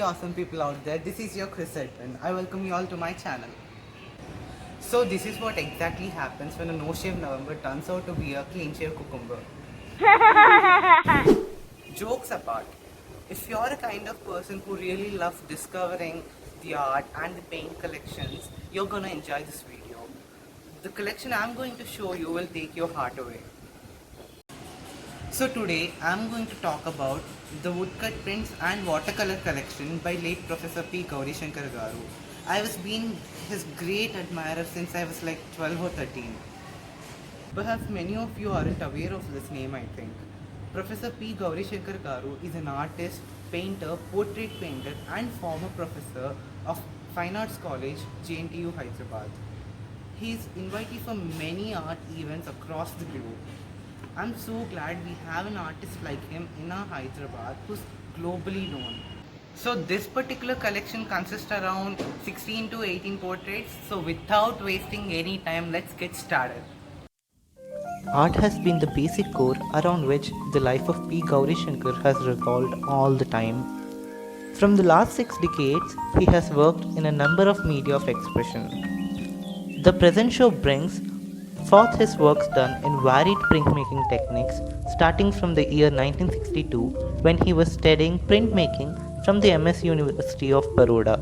awesome people out there. This is your Chris Edwin. I welcome you all to my channel. So this is what exactly happens when a no-shave November turns out to be a clean-shave cucumber. Jokes apart, if you're a kind of person who really loves discovering the art and the paint collections, you're gonna enjoy this video. The collection I'm going to show you will take your heart away. So today I'm going to talk about the woodcut prints and watercolor collection by late Professor P. Gaurishankar Garu. I was being his great admirer since I was like 12 or 13. Perhaps many of you aren't aware of this name, I think. Professor P. Gaurishankar Garu is an artist, painter, portrait painter and former professor of Fine Arts College, JNTU, Hyderabad. He is invitee for many art events across the globe. I'm so glad we have an artist like him in our Hyderabad who's globally known. So this particular collection consists around 16 to 18 portraits. So without wasting any time, let's get started. Art has been the basic core around which the life of P. Gaurishankar has revolved all the time. From the last 6 decades, he has worked in a number of media of expression. The present show brings forth his works done in varied printmaking techniques starting from the year 1962 when he was studying printmaking from the MS University of Baroda.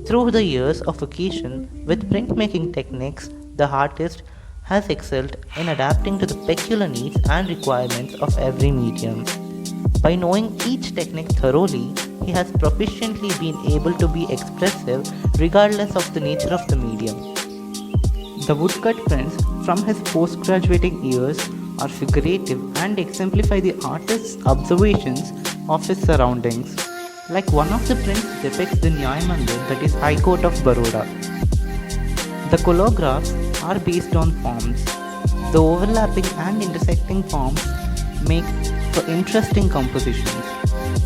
Through the years of occasion with printmaking techniques, the artist has excelled in adapting to the peculiar needs and requirements of every medium. By knowing each technique thoroughly, he has proficiently been able to be expressive regardless of the nature of the medium. The woodcut prints from his postgraduating years are figurative and exemplify the artist's observations of his surroundings. Like one of the prints depicts the Nyaya Mandir, that is High Court of Baroda. The collagraphs are based on forms. The overlapping and intersecting forms make for interesting compositions.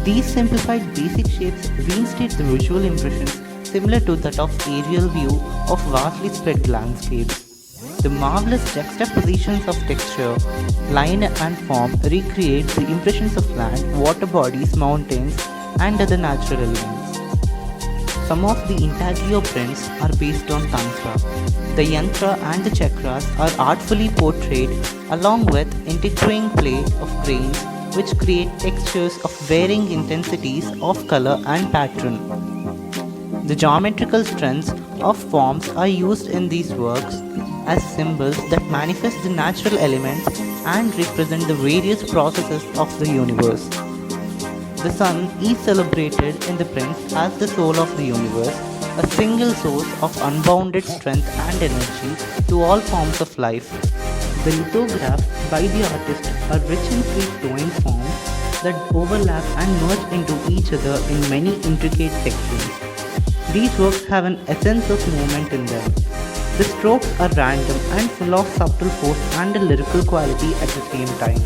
These simplified basic shapes reinstate the visual impressions similar to that of aerial view of vastly spread landscapes. The marvelous juxtapositions of texture, line and form recreate the impressions of land, water bodies, mountains and other natural elements. Some of the intaglio prints are based on tantra. The yantra and the chakras are artfully portrayed along with intertwining play of grains which create textures of varying intensities of color and pattern. The geometrical strengths of forms are used in these works as symbols that manifest the natural elements and represent the various processes of the universe. The sun is celebrated in the prints as the soul of the universe, a single source of unbounded strength and energy to all forms of life. The lithographs by the artist are rich in free-flowing forms that overlap and merge into each other in many intricate sections. These works have an essence of movement in them. The strokes are random and full of subtle force and a lyrical quality at the same time.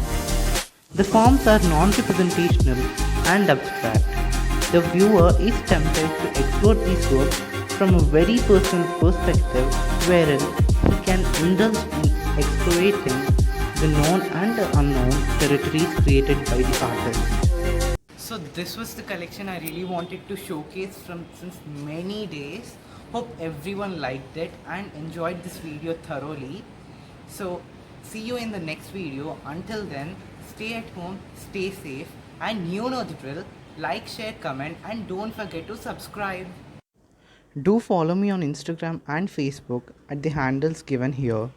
The forms are non-representational and abstract. The viewer is tempted to explore these works from a very personal perspective wherein he can indulge in explorating the known and the unknown territories created by the artist. So this was the collection I really wanted to showcase from since many days. Hope everyone liked it and enjoyed this video thoroughly. So see you in the next video. Until then, stay at home, stay safe, and you know the drill. Like, share, comment and don't forget to subscribe. Do follow me on Instagram and Facebook at the handles given here.